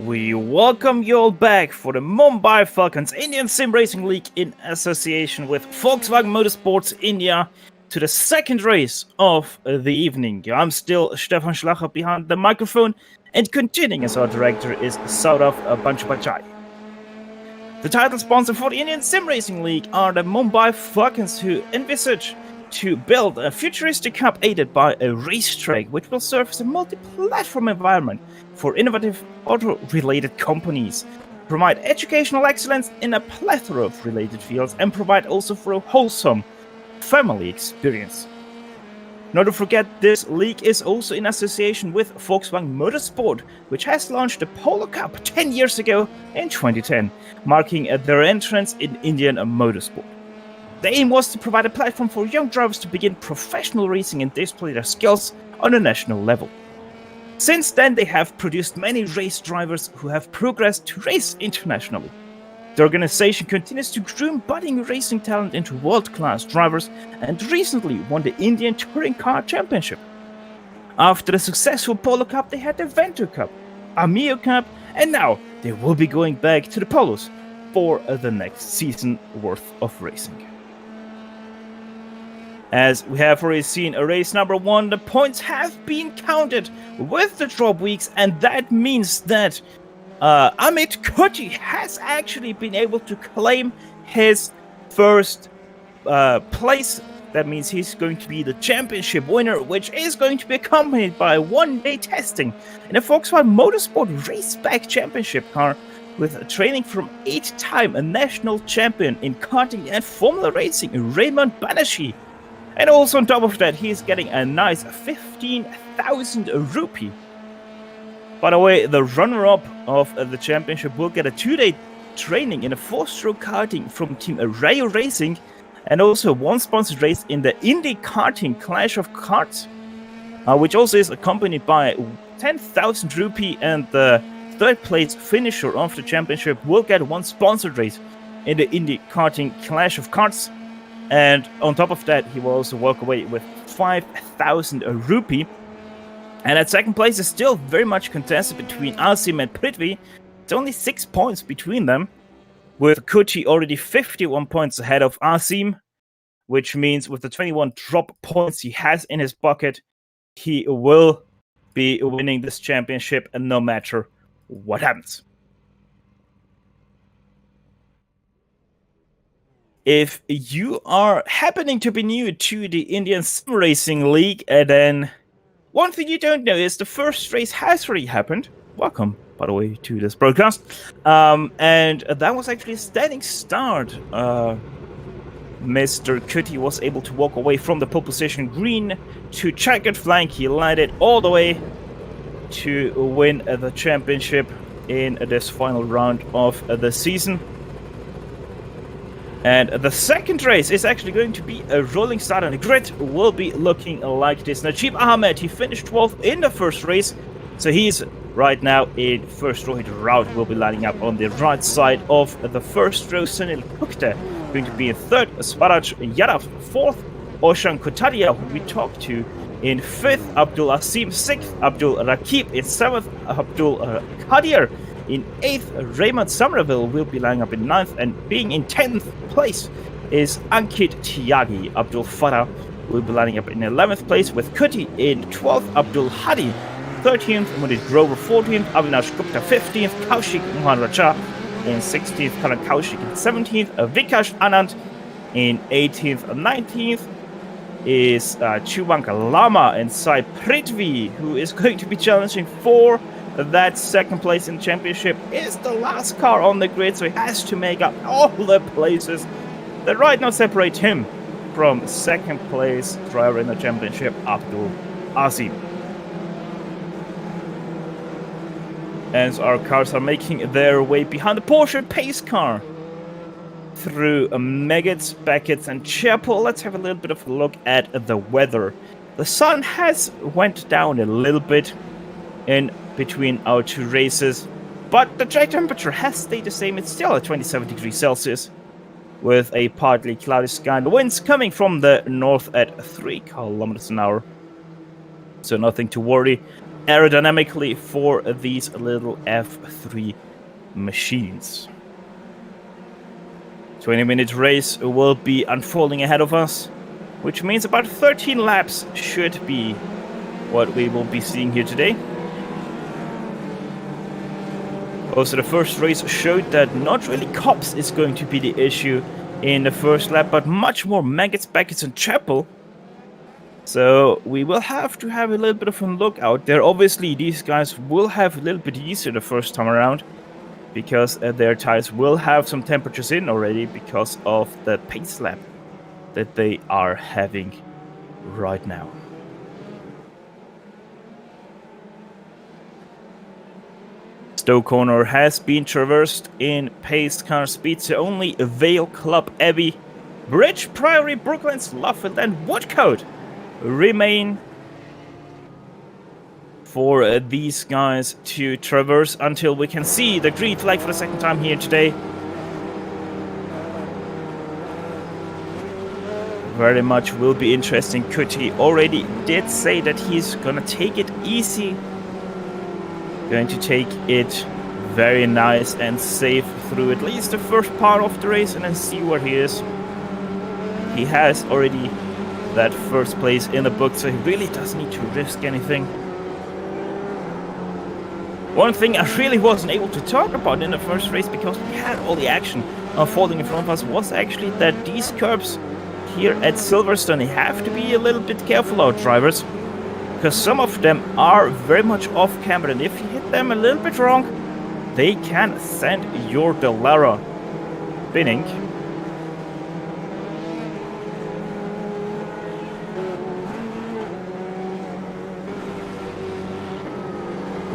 We welcome you all back for the Mumbai Falcons Indian Sim Racing League in association with Volkswagen Motorsports India to the second race of the evening. I'm still Stefan Schlacher behind the microphone, and continuing as our director is Saurav Banchapachai. The title sponsor for the Indian Sim Racing League are the Mumbai Falcons, who envisage to build a futuristic hub aided by a racetrack which will serve as a multi-platform environment for innovative auto-related companies, provide educational excellence in a plethora of related fields, and provide also for a wholesome family experience. Not to forget, this league is also in association with Volkswagen Motorsport, which has launched the Polo Cup 10 years ago in 2010, marking their entrance in Indian motorsport. The aim was to provide a platform for young drivers to begin professional racing and display their skills on a national level. Since then, they have produced many race drivers who have progressed to race internationally. The organization continues to groom budding racing talent into world-class drivers and recently won the Indian Touring Car Championship. After the successful Polo Cup, they had the Venture Cup, Amio Cup, and now they will be going back to the Polos for the next season worth of racing. As we have already seen, race number 1, the points have been counted with the drop weeks, and that means that Amit Kuti has actually been able to claim his first place. That means he's going to be the championship winner, which is going to be accompanied by one-day testing in a Volkswagen Motorsport Raceback Championship car with training from 8-time national champion in karting and Formula Racing, Raymond Banerjee. And also on top of that, he's getting a nice 15,000 rupee. By the way, the runner-up of the championship will get a 2-day training in a 4-stroke karting from Team Rayo Racing, and also one sponsored race in the Indy Karting Clash of Karts, which also is accompanied by 10,000 rupee, and the third place finisher of the championship will get one sponsored race in the Indy Karting Clash of Karts. And on top of that, he will also walk away with 5,000 rupee. And at second place is still very much contested between Asim and Prithvi. It's only 6 points between them, with Kuti already 51 points ahead of Asim, which means with the 21 drop points he has in his pocket, he will be winning this championship, and no matter what happens. If you are happening to be new to the Indian Sim Racing League, then one thing you don't know is the first race has already happened. Welcome, by the way, to this broadcast. And that was actually a standing start. Mr. Kuti was able to walk away from the pole position green to checkered flank. He landed all the way to win the championship in this final round of the season. And the second race is actually going to be a rolling start, and the grid will be looking like this. Najib Ahmed, he finished 12th in the first race, so he's right now in first row. The route will be lining up on the right side of the first row. Sunil Pukta going to be in third, Swaraj Yadav fourth, Oshan Kotadia, who we talked to, in fifth, Abdul Asim sixth, Abdul Rakib in seventh, Abdul Kadir in 8th, Raymond Somerville will be lining up in 9th, and being in 10th place is Ankit Tyagi. Abdul Farah will be lining up in 11th place, with Kuti in 12th, Abdul Hadi 13th, Mudit Grover 14th, Avinash Gupta 15th, Kaushik Mohan Raja in 16th, Karan Kaushik in 17th, Vikash Anand in 18th, 19th is Chubanka Lama and Sai Prithvi, who is going to be challenging for that second place in the championship. Is the last car on the grid, so he has to make up all the places that right now separate him from second place driver in the championship, Abdul Azim. As our cars are making their way behind the Porsche pace car through Meggetts, Beckett's and Chapel, let's have a little bit of a look at the weather. The sun has went down a little bit in between our two races, but the track temperature has stayed the same. It's still at 27 degrees Celsius with a partly cloudy sky, and the winds coming from the north at 3 kilometers an hour, so nothing to worry aerodynamically for these little F3 machines. 20-minute race will be unfolding ahead of us, which means about 13 laps should be what we will be seeing here today. Also, the first race showed that not really cops is going to be the issue in the first lap, but much more maggots, Beckets, and Chapel. So we will have to have a little bit of a look out there. Obviously, these guys will have a little bit easier the first time around, because their tires will have some temperatures in already because of the pace lap that they are having right now. Stowe Corner has been traversed in pace car speed, so only Vale, Club, Abbey, Bridge, Priory, Brooklands, Luffield and Woodcote remain for these guys to traverse until we can see the green flag for the second time here today. Very much will be interesting. Kuti already did say that he's gonna take it easy. Going to take it very nice and safe through at least the first part of the race and then see where he is. He has already that first place in the book, so he really doesn't need to risk anything. One thing I really wasn't able to talk about in the first race, because we had all the action unfolding in front of us, was actually that these curbs here at Silverstone, you have to be a little bit careful, our drivers, because some of them are very much off camera, and if you hit them a little bit wrong, they can send your Dallara spinning.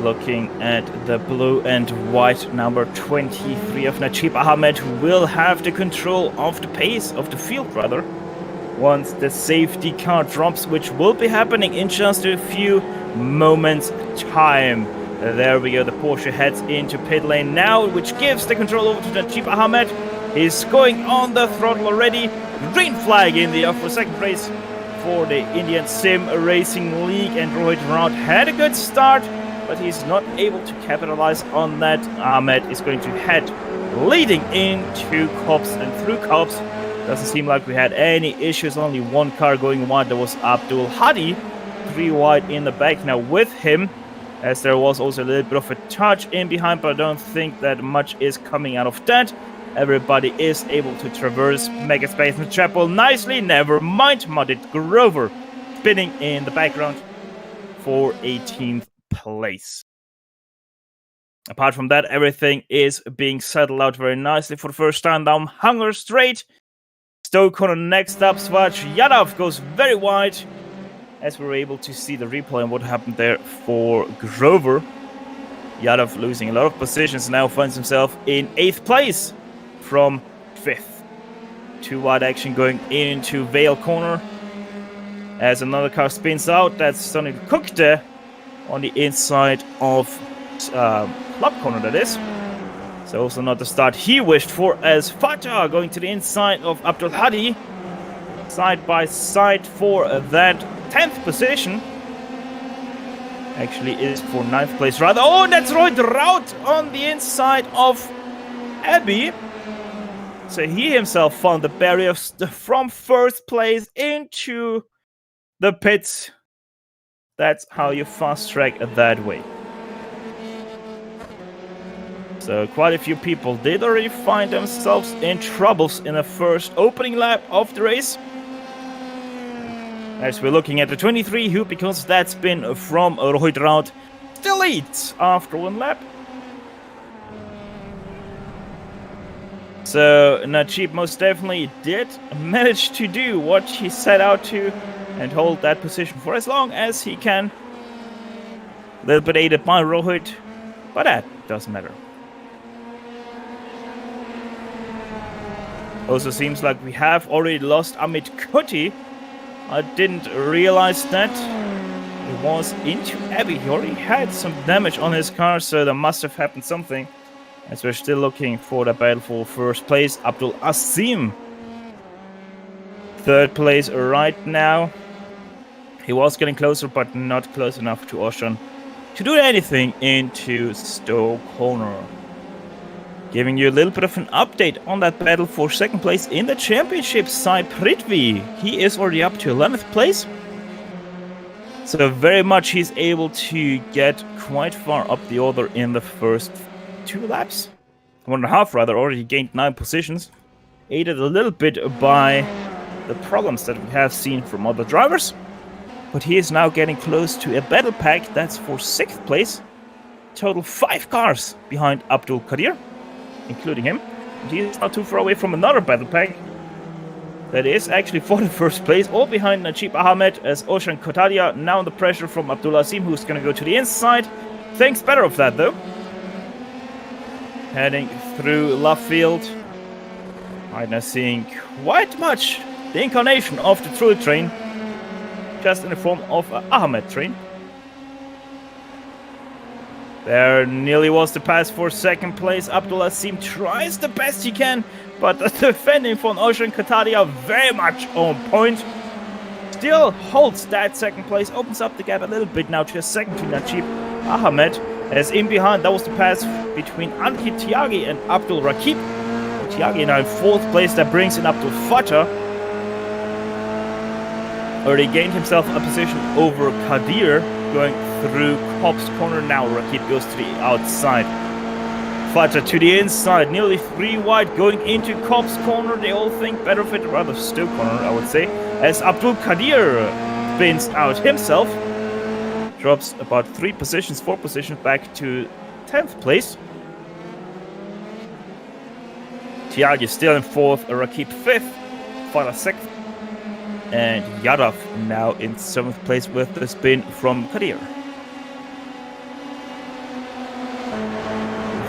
Looking at the blue and white number 23 of Najib Ahmed, who will have the control of the pace of the field rather once the safety car drops, which will be happening in just a few moments time. There we go, the Porsche heads into pit lane now, which gives the control over to Najib Ahmed. He's going on the throttle already. Green flag in the for second race for the Indian Sim Racing League, and Rohit Raut had a good start, but he's not able to capitalize on that. Ahmed is going to head leading into Cops and through Cops. Doesn't seem like we had any issues, only one car going wide. That was Abdul Hadi, 3 wide in the back now with him, as there was also a little bit of a touch in behind, but I don't think that much is coming out of that. Everybody is able to traverse Mega Space and Chapel nicely. Never mind, Mudded Grover spinning in the background for 18th place. Apart from that, everything is being settled out very nicely for the first time down Hunger Straight. Stowe Corner next up, Swatch Yadav goes very wide, as we were able to see the replay and what happened there for Grover. Yadav losing a lot of positions, now finds himself in 8th place from 5th. 2 wide action going into Vale Corner as another car spins out. That's Sonny Kukte on the inside of Club Corner, that is. So also not the start he wished for, as Fatah going to the inside of Abdul Hadi. Side by side for that 10th position. Actually is for 9th place rather. Oh, and that's Roy Draut on the inside of Abbey. So he himself found the barrier from first place into the pits. That's how you fast track that way. So quite a few people did already find themselves in troubles in the first opening lap of the race. As we're looking at the 23, who, because that's been from Rohit Raut, still leads after 1 lap. So Najib most definitely did manage to do what he set out to and hold that position for as long as he can. A little bit aided by Rohit, but that doesn't matter. Also seems like we have already lost Amit Kuti. I didn't realize that. He was into Abbey. He already had some damage on his car, so there must have happened something. As we're still looking for the battle for first place. Abdul Asim, 3rd place right now. He was getting closer, but not close enough to Oshan to do anything into Stowe Corner. Giving you a little bit of an update on that battle for second place in the championship side. Prithvi, he is already up to 11th place. So very much he's able to get quite far up the order in the first 2 laps. 1.5 rather, already gained 9 positions. Aided a little bit by the problems that we have seen from other drivers. But he is now getting close to a battle pack that's for 6th place. Total 5 cars behind Abdul Qadir, including him. And he is not too far away from another battle pack that is actually for the first place, all behind Najib Ahmed, as Oshan Kotadia now under pressure from Abdullah Asim, who's going to go to the inside. Thinks better of that though. Heading through left field. Right now seeing quite much the incarnation of the True train, just in the form of an Ahmed train. There nearly was the pass for second place. Abdullah Asim tries the best he can, but the defending from Oshan Kataria very much on point. Still holds that second place, opens up the gap a little bit now to a second to Najib Ahmed. As in behind, that was the pass between Ankit Tiagi and Abdul Rakib. Tiagi now in 4th place, that brings in Abdul Fatah. Already gained himself a position over Kadir, going through Cobb's corner now. Rakib goes to the outside. Fatah to the inside, nearly 3 wide, going into Cobb's corner. They all think better of it, rather Stowe corner, I would say. As Abdul Qadir spins out himself, drops about 4 positions back to 10th place. Tiagi still in 4th, Rakib 5th, Fatah 6th, and Yadav now in 7th place with the spin from Qadir.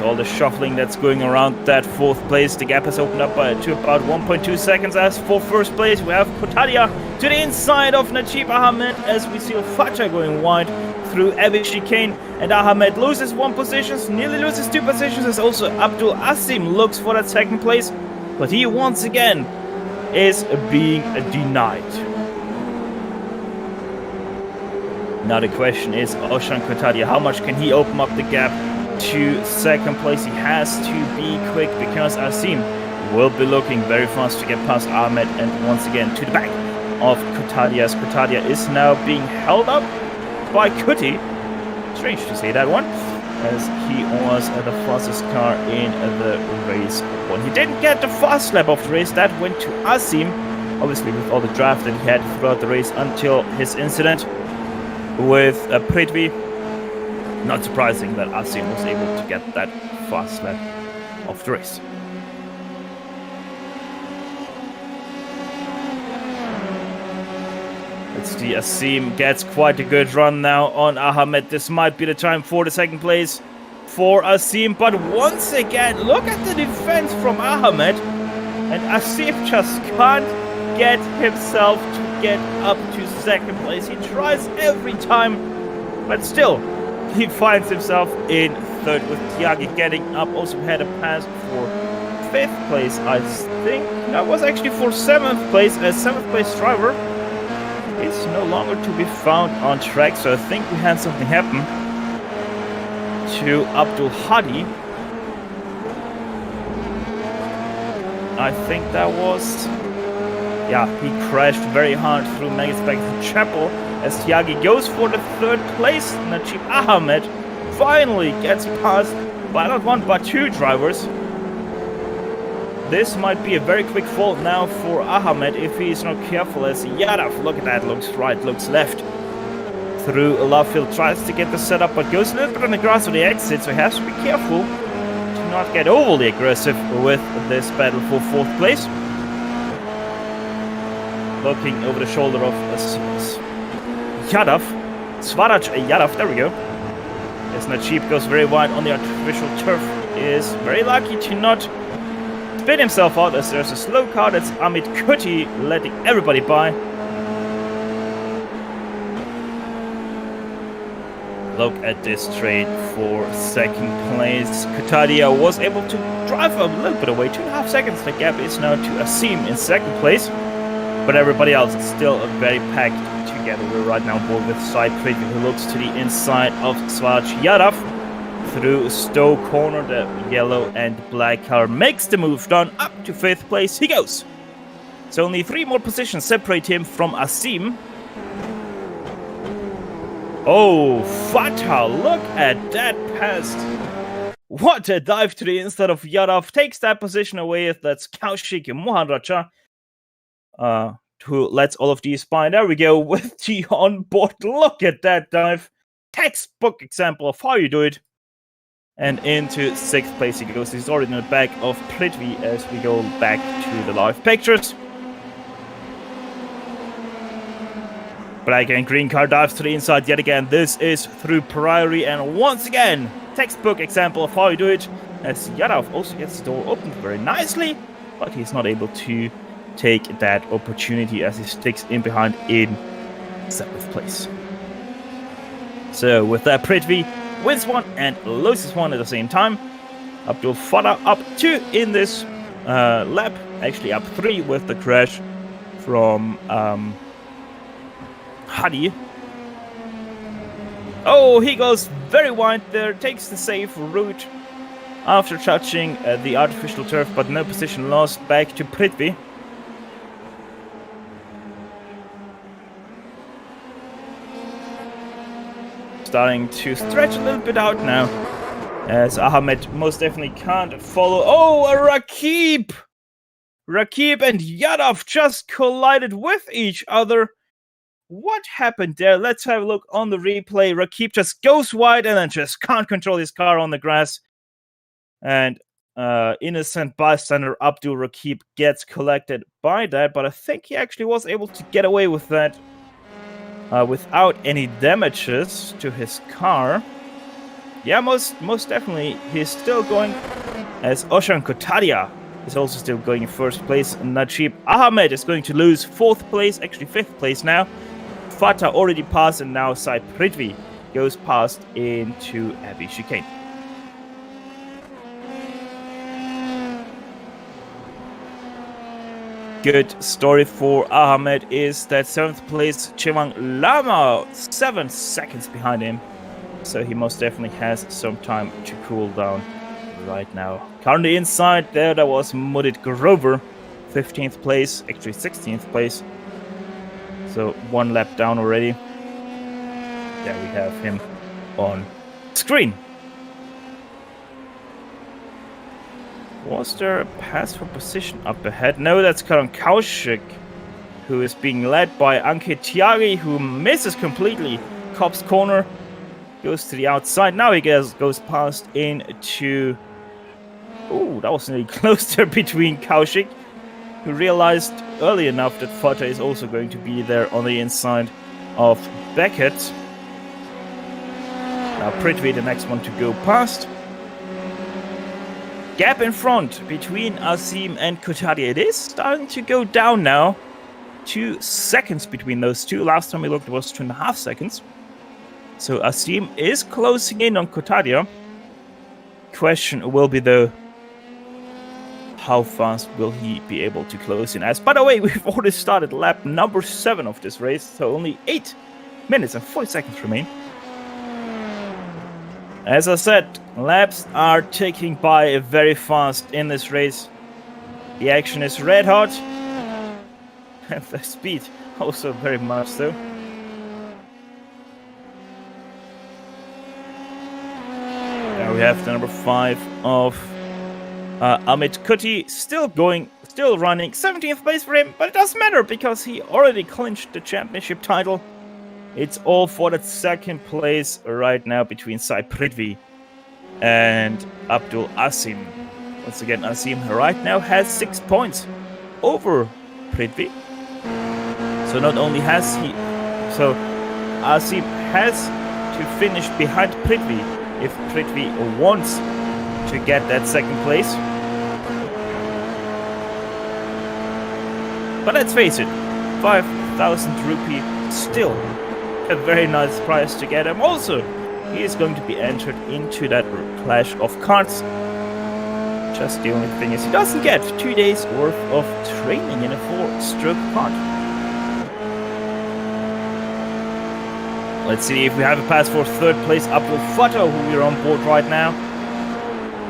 All the shuffling that's going around that 4th place, the gap has opened up to about 1.2 seconds. As for first place, we have Kotadia to the inside of Najib Ahmed, as we see Fatah going wide through Abiy Chicane, and Ahmed loses 1 position, nearly loses 2 positions, as also Abdul Asim looks for that 2nd place, but he once again is being denied. Now the question is, Oshan Kotadia, how much can he open up the gap to 2nd place? He has to be quick, because Asim will be looking very fast to get past Ahmed and once again to the back of Kotadia, as Kotadia is now being held up by Kuti. Strange to say that one, as he was the fastest car in the race. Well, he didn't get the fast lap of the race, that went to Asim, obviously with all the draft that he had throughout the race until his incident with Prithvi. Not surprising that Asim was able to get that fast lap of the race. Let's see, Asim gets quite a good run now on Ahmed. This might be the time for the 2nd place for Asim, but once again, look at the defense from Ahmed, and Asim just can't get himself to get up to 2nd place. He tries every time, but still, he finds himself in 3rd, with Tiagi getting up. Also had a pass for 5th place, I think. That was actually for 7th place, as 7th place driver is no longer to be found on track. So I think we had something happen to Abdul Hadi. I think that was... yeah, he crashed very hard through Megaspac Chapel, as Tiagi goes for the 3rd place. Najib Ahmed finally gets past by not 1 but 2 drivers. This might be a very quick fall now for Ahmed if he is not careful, as Yadav, look at that, looks right, looks left. Through left field, tries to get the setup, but goes a little bit on the grass on the exit, so he has to be careful to not get overly aggressive with this battle for 4th place. Looking over the shoulder of Yadav, Swaraj Yadav, there we go. As Najib goes very wide on the artificial turf, is very lucky to not spin himself out, as there's a slow car. That's Amit Kuti letting everybody by. Look at this trade for 2nd place. Katadia was able to drive a little bit away, 2.5 seconds. The gap is now to Asim in 2nd place, but everybody else is still very packed together. We're right now on board with Sai Prithvi, who looks to the inside of Svaj Yadav through Stowe Corner. The yellow and black car makes the move down up to 5th place. He goes. So only 3 more positions separate him from Asim. Oh, Fatah, look at that pass. What a dive to the inside of Yadav. Takes that position away. That's Kaushik Mohanraja. Who lets all of these by. There we go with the onboard. Look at that dive. Textbook example of how you do it. And into 6th place he goes. He's already in the back of Prithvi as we go back to the live pictures. Black and green car dives to the inside yet again. This is through Priory, and once again, textbook example of how you do it. As Yadav also gets the door opened very nicely, but he's not able to take that opportunity as he sticks in behind in 7th place. So with that, Prithvi wins one and loses one at the same time. Abdul Fattah up 2 in this lap, actually up 3 with the crash from Hadi. Oh, he goes very wide there, takes the safe route after touching the artificial turf, but no position lost. Back to Prithvi. Starting to stretch a little bit out now, as Ahmed most definitely can't follow. Oh, a Rakib! Rakib and Yadav just collided with each other. What happened there? Let's have a look on the replay. Rakib just goes wide and then just can't control his car on the grass. And innocent bystander Abdul Rakib gets collected by that, but I think he actually was able to get away with that without any damages to his car. Yeah, most definitely he's still going, as Oshan Kotadia is also still going in 1st place. Najib Ahmed is going to lose 4th place, actually 5th place now. Fatah already passed, and now Sai Prithvi goes past into Abbey Chicane. Good story for Ahmed is that 7th place Chewang Lama 7 seconds behind him, so he most definitely has some time to cool down right now. Currently inside there was Mudit Grover, 15th place, actually 16th place, so 1 lap down already. There we have him on screen. Was there a pass for position up ahead? No, that's Karan Kaushik, who is being led by Ankit Tyagi, who misses completely. Cops corner, goes to the outside. Now he goes past into... Oh, that was really close there between Kaushik, who realized early enough that Fatah is also going to be there on the inside of Beckett. Now Prithvi, the next one to go past. Gap in front between Asim and Kotadia. It is starting to go down now. 2 seconds between those two. Last time we looked, it was 2.5 seconds. So Asim is closing in on Kotadia. Question will be though, how fast will he be able to close in? As by the way, we've already started lap number 7 of this race, so only 8 minutes and 40 seconds remain. As I said, laps are ticking by very fast in this race. The action is red hot. And the speed also very much so. There we have the number 5 of Amit Kuti, still running. 17th place for him, but it doesn't matter because he already clinched the championship title. It's all for that 2nd place right now between Sai Prithvi and Abdul Asim. Once again, Asim right now has 6 points over Prithvi. So not only has he... So Asim has to finish behind Prithvi if Prithvi wants to get that 2nd place. But let's face it, 5,000 rupee still a very nice price to get him. Also, he is going to be entered into that clash of cards. Just the only thing is he doesn't get 2 days worth of training in a 4-stroke card. Let's see if we have a pass for third place. Abdul Fattah, who we're on board right now,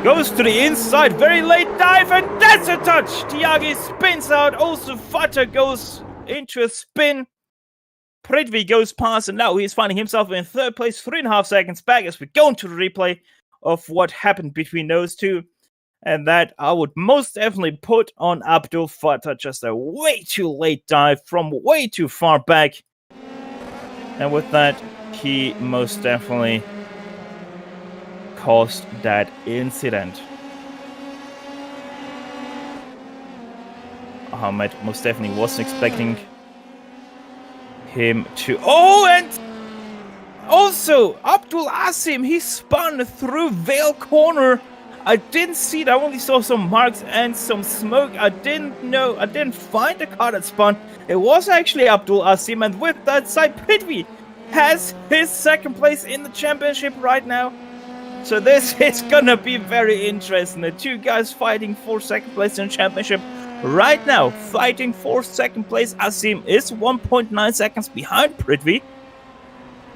goes to the inside. Very late dive, and that's a touch. Tiagi spins out. Also, Fattah goes into a spin. Prithvi goes past, and now he's finding himself in third place, 3.5 seconds back as we go into the replay of what happened between those two. And that I would most definitely put on Abdul Fattah. Just a way too late dive from way too far back. And with that, he most definitely caused that incident. Ahmed most definitely wasn't expecting him to... Oh, and also Abdul Asim, he spun through Vale Corner. I didn't see it. I only saw some marks and some smoke. I didn't find the car that spun. It was actually Abdul Asim, and with that side, Prithvi has his second place in the championship right now. So this is gonna be very interesting. The two guys fighting for second place in the championship right now. Fighting for second place. Asim is 1.9 seconds behind Prithvi.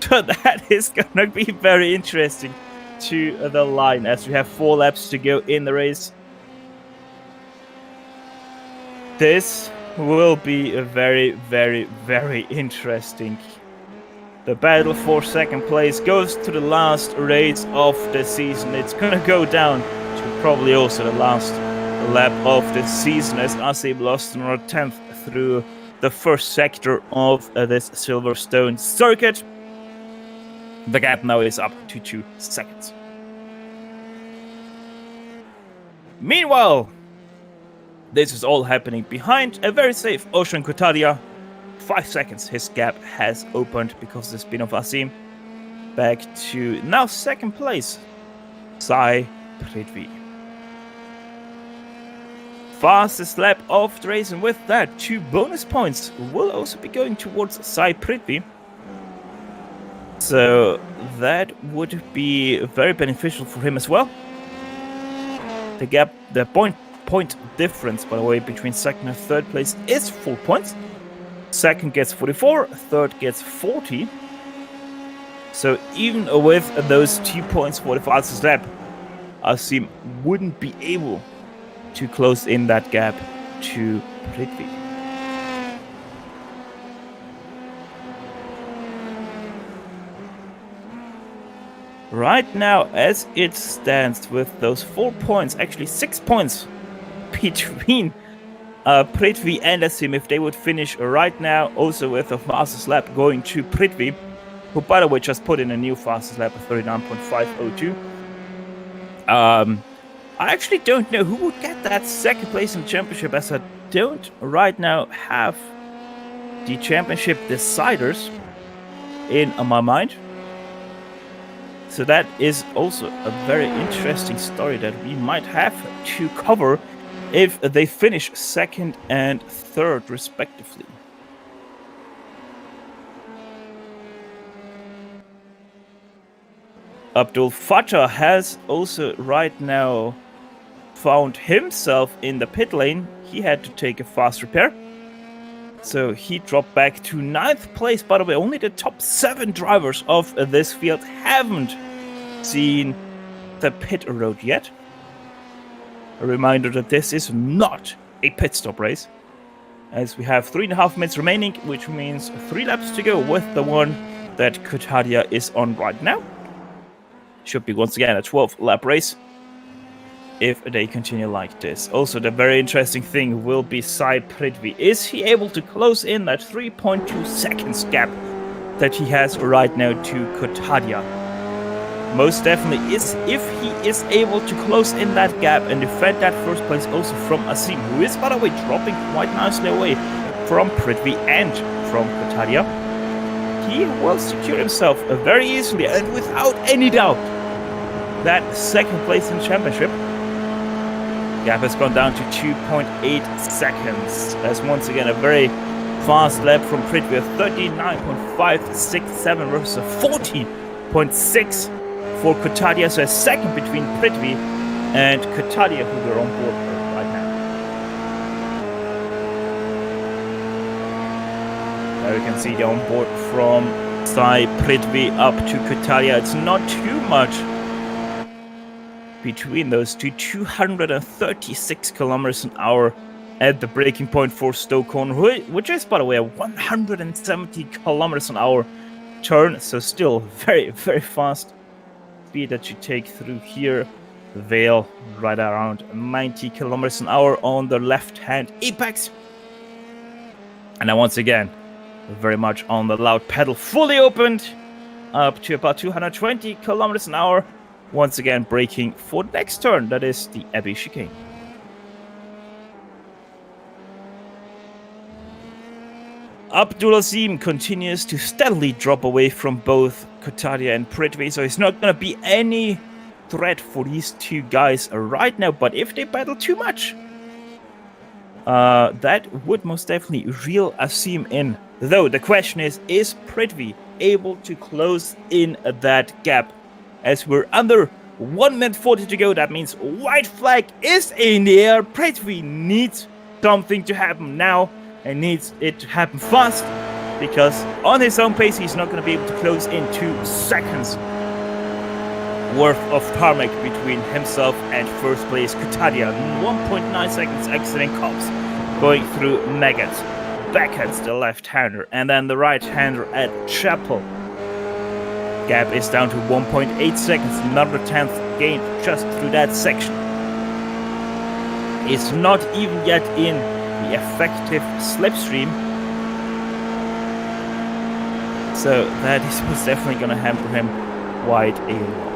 So that is gonna be very interesting to the line as we have 4 laps to go in the race. This will be a very, very, very interesting. The battle for second place goes to the last race of the season. It's gonna go down to probably also the last lap of the season as Asim lost another 10th through the first sector of this Silverstone circuit. The gap now is up to 2 seconds. Meanwhile, this is all happening behind a very safe Ocean Kotadia. 5 seconds his gap has opened because of the spin of Asim. Back to now second place, Sai Prithvi. Fastest lap of the race, and with that 2 bonus points will also be going towards Sai Prithvi. So that would be very beneficial for him as well. The gap, the point difference, by the way, between second and third place is 4 points. Second gets 44, third gets 40. So even with those 2 points for the fastest lap, Asim wouldn't be able to close in that gap to Prithvi. Right now, as it stands with those 4 points, actually 6 points between Prithvi and Asim, if they would finish right now, also with the fastest lap going to Prithvi, who, by the way, just put in a new fastest lap of 39.502. I actually don't know who would get that second place in the championship, as I don't right now have the championship deciders in my mind. So that is also a very interesting story that we might have to cover if they finish second and third respectively. Abdul Fattah has also right now found himself in the pit lane. He had to take a fast repair. So he dropped back to 9th place. By the way, only the top 7 drivers of this field haven't seen the pit road yet. A reminder that this is not a pit stop race, as we have 3.5 minutes remaining, which means 3 laps to go with the one that Kotadia is on right now. Should be once again a 12-lap race if they continue like this. Also, the very interesting thing will be Sai Prithvi. Is he able to close in that 3.2 seconds gap that he has right now to Kotadia? Most definitely is if he is able to close in that gap and defend that first place also from Asim, who is, by the way, dropping quite nicely away from Prithvi and from Kotadia. He will secure himself very easily and without any doubt that second place in the championship. Gap has gone down to 2.8 seconds. That's once again a very fast lap from Prithvi, 39.567 versus a 40.6 for Kotadia. So a second between Prithvi and Kotadia, who we're on board right now. There you can see the onboard from Sai Prithvi up to Kataria. It's not too much between those two. 236 kilometers an hour at the braking point for Stoke Corner, which is, by the way, a 170 kilometers an hour turn. So still very, very fast speed that you take through here. The Vale right around 90 kilometers an hour on the left-hand apex. And then once again, very much on the loud pedal, fully opened up to about 220 kilometers an hour. Once again, braking for the next turn, that is the Abbey chicane. Abdul Azim continues to steadily drop away from both Kotadia and Prithvi, so it's not going to be any threat for these two guys right now. But if they battle too much, that would most definitely reel Azim in. Though the question is Prithvi able to close in that gap? As we're under 1 minute 40 to go, that means white flag is in the air. Prithvi needs something to happen now and needs it to happen fast, because on his own pace he's not going to be able to close in 2 seconds worth of tarmac between himself and first place Katadia. 1.9 seconds exiting Cops, going through Megat, backhands the left-hander, and then the right-hander at Chapel. Gap is down to 1.8 seconds, another 10th gain just through that section. It's not even yet in the effective slipstream, so that is most definitely going to hamper him quite a lot.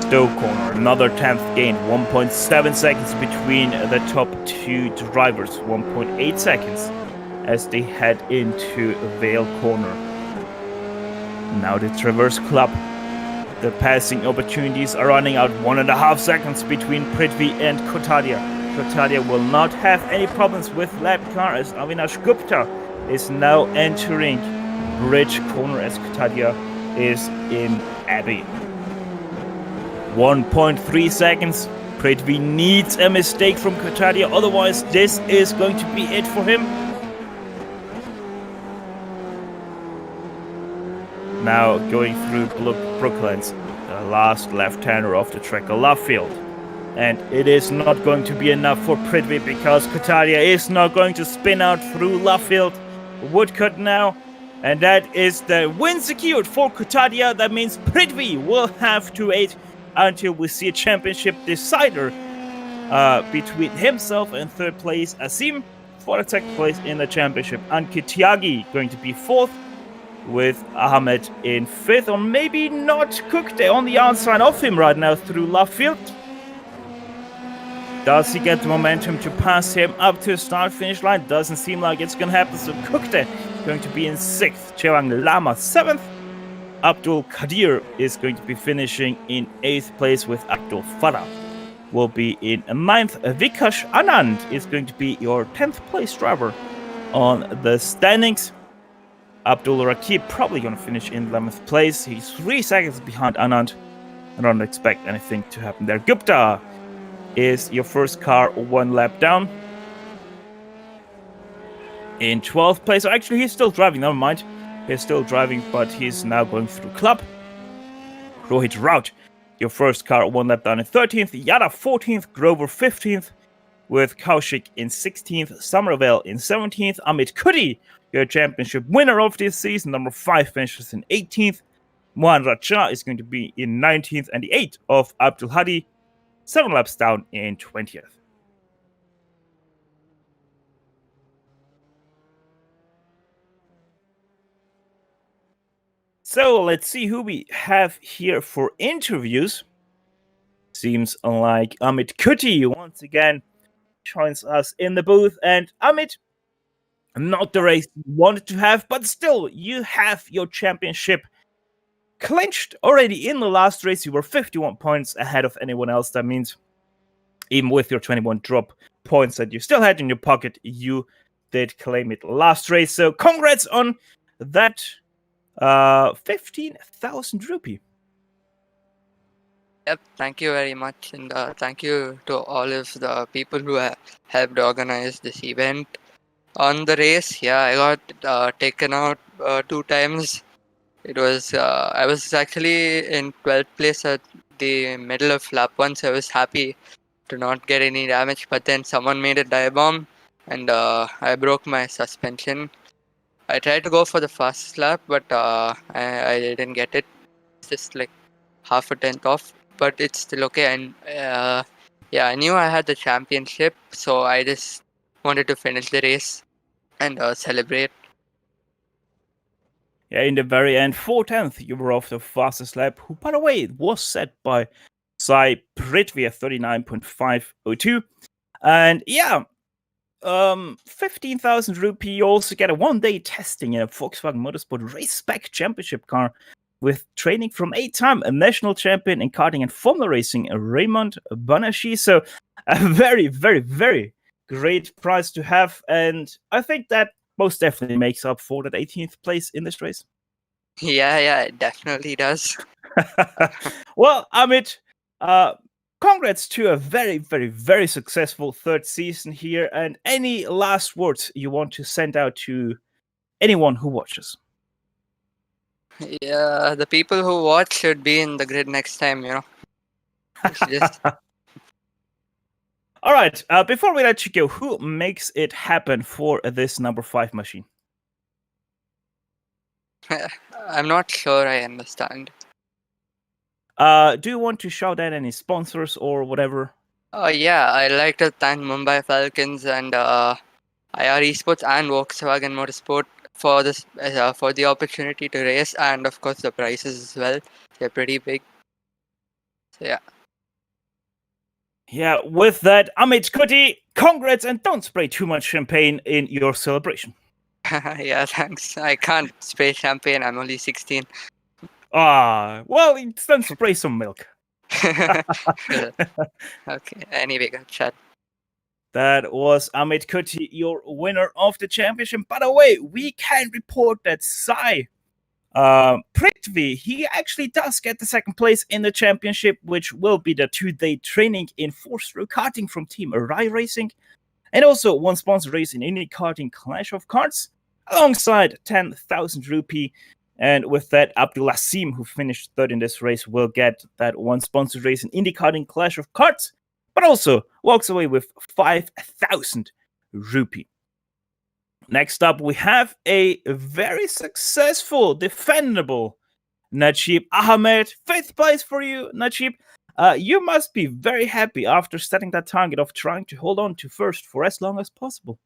Stoke Corner, another 10th gain, 1.7 seconds between the top 2 drivers, 1.8 seconds as they head into Vale Corner. Now the Traverse Club. The passing opportunities are running out, 1.5 seconds between Prithvi and Kotadia. Kotadia will not have any problems with lap car as Avinash Gupta is now entering Bridge Corner as Kotadia is in Abbey. 1.3 seconds. Prithvi needs a mistake from Kotadia, otherwise this is going to be it for him. Now going through Brooklands, the last left-hander off the track, Lovefield. And it is not going to be enough for Prithvi because Kotadia is not going to spin out through Lovefield. Woodcut now. And that is the win secured for Kotadia. That means Prithvi will have to wait until we see a championship decider between himself and third place Azim for the second place in the championship. Ankit Tyagi going to be fourth, with Ahmed in fifth, or maybe not. Kukte on the outside of him right now through Lovefield. Does he get the momentum to pass him up to the start-finish line? Doesn't seem like it's going to happen, so Kukte going to be in sixth. Chewang Lama seventh. Abdul Kadir is going to be finishing in 8th place, with Abdul Farah will be in 9th. Vikash Anand is going to be your 10th place driver on the standings. Abdul Rakib probably going to finish in 11th place. He's 3 seconds behind Anand. I don't expect anything to happen there. Gupta is your first car 1 lap down. In 12th place. Actually, he's still driving, never mind. He's still driving, but he's now going through club. Rohit Raut, your first car 1 lap down in 13th. Yada 14th. Grover 15th. With Kaushik in 16th. Somerville in 17th. Amit Kudi, your championship winner of this season. Number 5 finishes in 18th. Mohan Raja is going to be in 19th. And the 8th of Abdul Hadi, 7 laps down in 20th. So let's see who we have here for interviews. Seems like Amit Kuti once again joins us in the booth. And Amit, not the race you wanted to have, but still, you have your championship clinched already in the last race. You were 51 points ahead of anyone else. That means even with your 21 drop points that you still had in your pocket, you did claim it last race. So congrats on that 15,000 rupee. Yep, thank you very much, and thank you to all of the people who helped organize this event. On the race, yeah, I got taken out two times. It was I was actually in 12th place at the middle of lap one, so I was happy to not get any damage. But then someone made a dive bomb, and I broke my suspension. I tried to go for the fastest lap, but I didn't get it. It's just like half a tenth off, but it's still okay. And yeah, I knew I had the championship, so I just wanted to finish the race and celebrate. Yeah, in the very end, 4/10, you were off the fastest lap, who, by the way, was set by Sai Prithvi at 39.502. And yeah, 15,000 rupee. You also get a 1-day testing in a Volkswagen Motorsport race spec championship car with training from 8-time national champion in karting and Formula racing, Raymond Banashi. So a very, very, very great prize to have. And I think that most definitely makes up for that 18th place in this race. Yeah, it definitely does. Well, Amit, congrats to a very, very, very successful third season here. And any last words you want to send out to anyone who watches? Yeah, the people who watch should be in the grid next time, you know. Just All right, before we let you go, who makes it happen for this number 5 machine? I'm not sure I understand. Do you want to shout out any sponsors or whatever? Yeah, I'd like to thank Mumbai Falcons and IR Esports and Volkswagen Motorsport for this for the opportunity to race, and of course the prices as well. They're pretty big. So yeah. Yeah, with that, Amit Kuti, congrats, and don't spray too much champagne in your celebration. Yeah, thanks. I can't spray champagne. I'm only 16. Well, then spray some milk. Okay. Anyway, good chat. That was Amit Kuti, your winner of the championship. By the way, we can report that Sai Prithvi, he actually does get the second place in the championship, which will be the 2-day training in 4-stroke karting from Team Rai Racing, and also one sponsor race in Indy Karting Clash of Cards, alongside 10,000 rupee. And with that, Abdul Asim, who finished third in this race, will get that one sponsored race in Indy Karting Clash of Cards, but also walks away with 5,000 rupee. Next up, we have a very successful, defendable Najib Ahmed. 5th place for you, Najib. You must be very happy after setting that target of trying to hold on to first for as long as possible.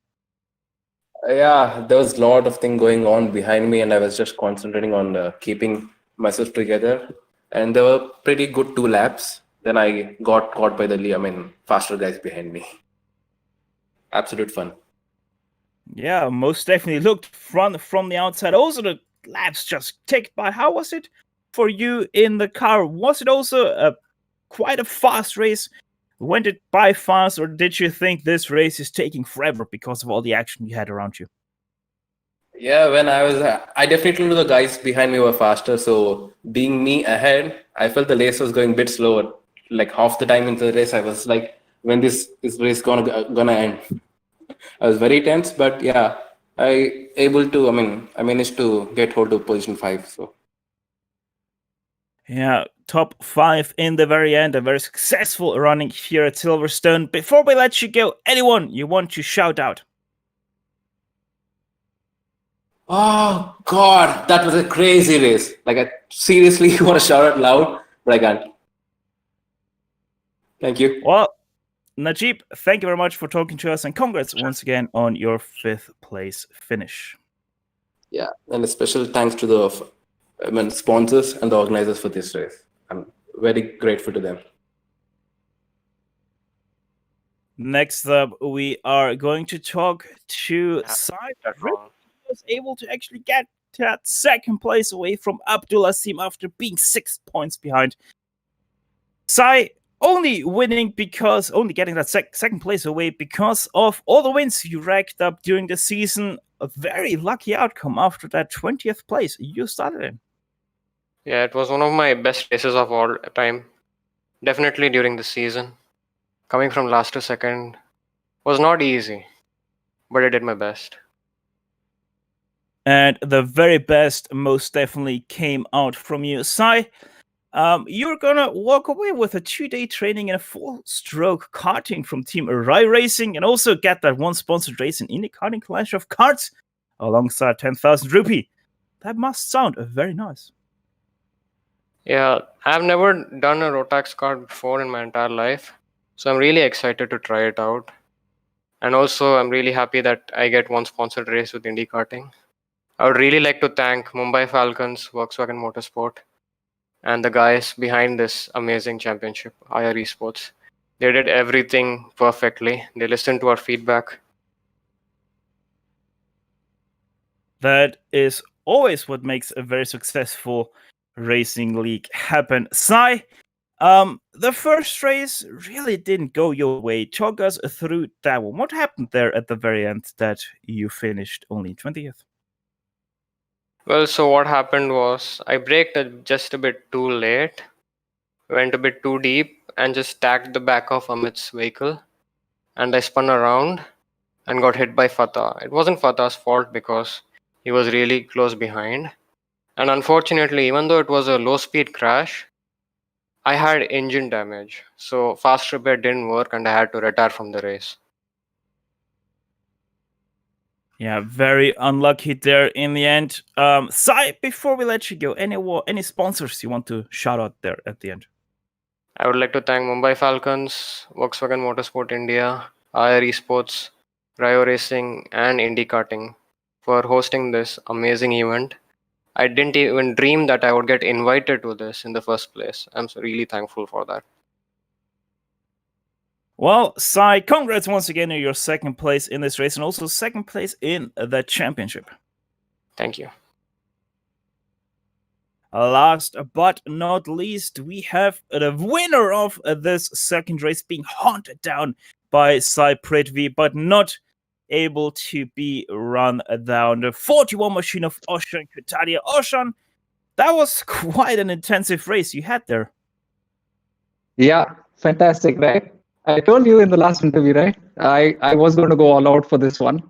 Yeah, there was a lot of thing going on behind me, and I was just concentrating on keeping myself together. And there were pretty good 2 laps. Then I got caught by faster guys behind me. Absolute fun. Yeah, most definitely looked from the outside. Also, the laps just ticked by. How was it for you in the car? Was it also quite a fast race? Went it by fast, or did you think this race is taking forever because of all the action you had around you? Yeah, I definitely knew the guys behind me were faster. So being me ahead, I felt the race was going a bit slower. Like half the time into the race, I was like, when this race gonna end? I was very tense, but yeah, I managed to get hold of position 5. So yeah, top 5 in the very end. A very successful running here at Silverstone. Before we let you go, anyone you want to shout out? oh God, that was a crazy race. Like I seriously want to shout out loud, but I can't. Thank you. Well, Najib, thank you very much for talking to us, and congrats once again on your 5th place finish. Yeah, and a special thanks to the sponsors and the organizers for this race. I'm very grateful to them. Next up, we are going to talk to Sai. He was able to actually get that second place away from Abdul Asim after being 6 points behind. Sai only getting that second place away because of all the wins you racked up during the season. A very lucky outcome after that 20th place you started in. Yeah, it was one of my best races of all time. Definitely during the season. Coming from last to second was not easy, but I did my best. And the very best most definitely came out from you. Sai, you're gonna walk away with a 2-day training and a full-stroke karting from Team Rai Racing, and also get that one sponsored race in Indy Karting Clash of Cards alongside 10,000 rupee. That must sound very nice. Yeah, I've never done a Rotax card before in my entire life, so I'm really excited to try it out. And also, I'm really happy that I get one sponsored race with Indy Karting. I would really like to thank Mumbai Falcons, Volkswagen Motorsport, and the guys behind this amazing championship, IR Sports. They did everything perfectly. They listened to our feedback. That is always what makes a very successful racing league happen. Sai, the first race really didn't go your way. Talk us through that one. What happened there at the very end that you finished only 20th? Well, so what happened was I braked just a bit too late, went a bit too deep, and just tagged the back of Amit's vehicle. And I spun around and got hit by Fatah. It wasn't Fatah's fault because he was really close behind. And unfortunately, even though it was a low speed crash, I had engine damage. So fast repair didn't work and I had to retire from the race. Yeah, very unlucky there in the end. Sai, before we let you go, any sponsors you want to shout out there at the end? I would like to thank Mumbai Falcons, Volkswagen Motorsport India, IR Esports, Rio Racing, and Indy Karting for hosting this amazing event. I didn't even dream that I would get invited to this in the first place. I'm so really thankful for that. Well, Sai, congrats once again on your second place in this race and also second place in the championship. Thank you. Last but not least, we have the winner of this second race being hunted down by Sai Prithvi, but not able to be run down. The 41 machine of Oshan Kutadia. Oshan, that was quite an intensive race you had there. Yeah, fantastic, right? I told you in the last interview, right? I was going to go all out for this one.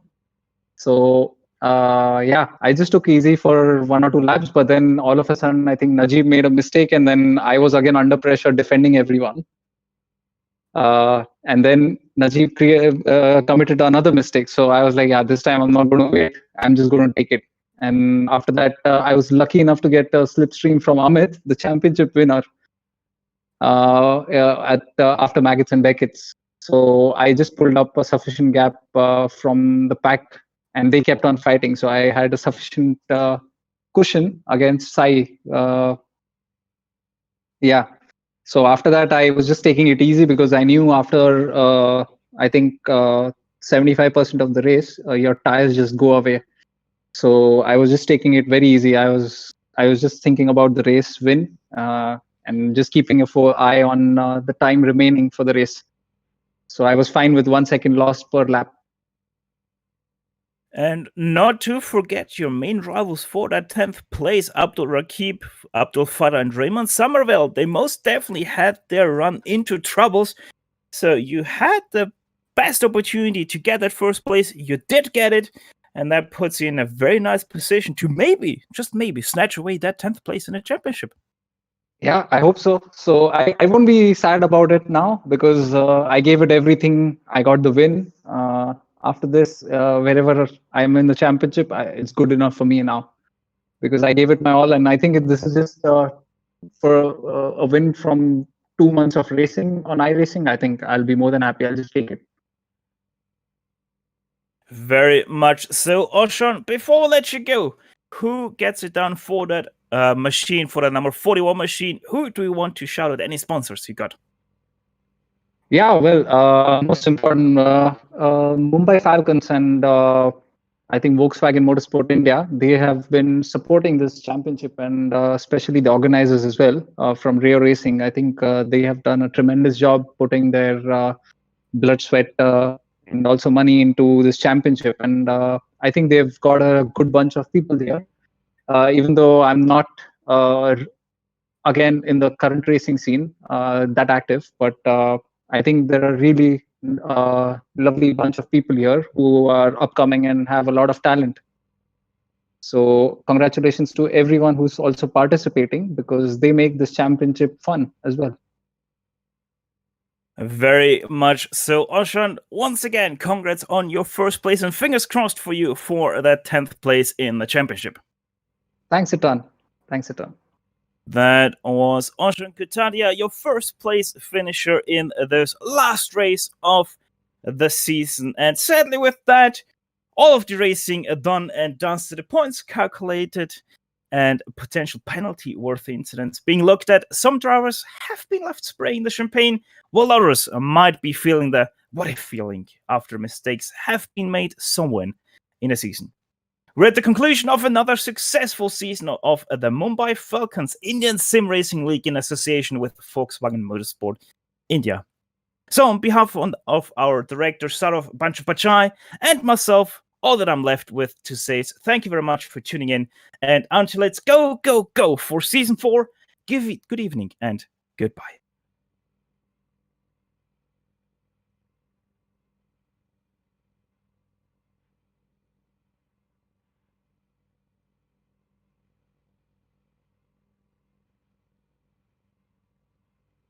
So yeah, I just took easy for 1 or 2 laps, but then all of a sudden, I think Najib made a mistake, and then I was again under pressure defending everyone. And then Najib committed another mistake. So I was like, yeah, this time I'm not going to wait. I'm just going to take it. And after that, I was lucky enough to get a slipstream from Amit, the championship winner, after Maggots and Beckett's. So I just pulled up a sufficient gap from the pack, and they kept on fighting. So I had a sufficient cushion against Sai. Yeah. So after that, I was just taking it easy because I knew after I think 75% of the race, your tires just go away. So I was just taking it very easy. I was just thinking about the race win and just keeping a eye on the time remaining for the race. So I was fine with 1 second loss per lap. And not to forget your main rivals for that 10th place, Abdul Rakib, Abdul Farah, and Raymond Somerville. They most definitely had their run into troubles. So you had the best opportunity to get that first place. You did get it. And that puts you in a very nice position to maybe, just maybe, snatch away that 10th place in the championship. Yeah, I hope so. So I won't be sad about it now because I gave it everything. I got the win. After this, wherever I'm in the championship, it's good enough for me now because I gave it my all. And I think this is just for a win from 2 months of racing on iRacing. I think I'll be more than happy. I'll just take it. Very much so. Oshan, before we let you go, who gets it done for that machine, for the number 41 machine? Who do you want to shout out? Any sponsors you got? Yeah, well, most important, Mumbai Falcons and I think Volkswagen Motorsport India, they have been supporting this championship and especially the organizers as well from Rio Racing. I think they have done a tremendous job putting their blood, sweat, and also money into this championship. And I think they've got a good bunch of people there. Even though I'm not again in the current racing scene that active, but I think there are really lovely bunch of people here who are upcoming and have a lot of talent. So congratulations to everyone who's also participating, because they make this championship fun as well. Very much so. Oshan, once again, congrats on your first place, and fingers crossed for you for that 10th place in the championship. Thanks a ton. Thanks a ton. That was Oshan Kutadia, your first place finisher in this last race of the season. And sadly, with that, all of the racing done and dusted, the points calculated, and potential penalty-worthy incidents being looked at. Some drivers have been left spraying the champagne, while others might be feeling the what-if feeling after mistakes have been made somewhere in a season. We're at the conclusion of another successful season of the Mumbai Falcons Indian Sim Racing League in association with Volkswagen Motorsport India. So on behalf of our director Saurav Banchapachai and myself, all that I'm left with to say is thank you very much for tuning in. And until it's go for season 4, good evening and goodbye.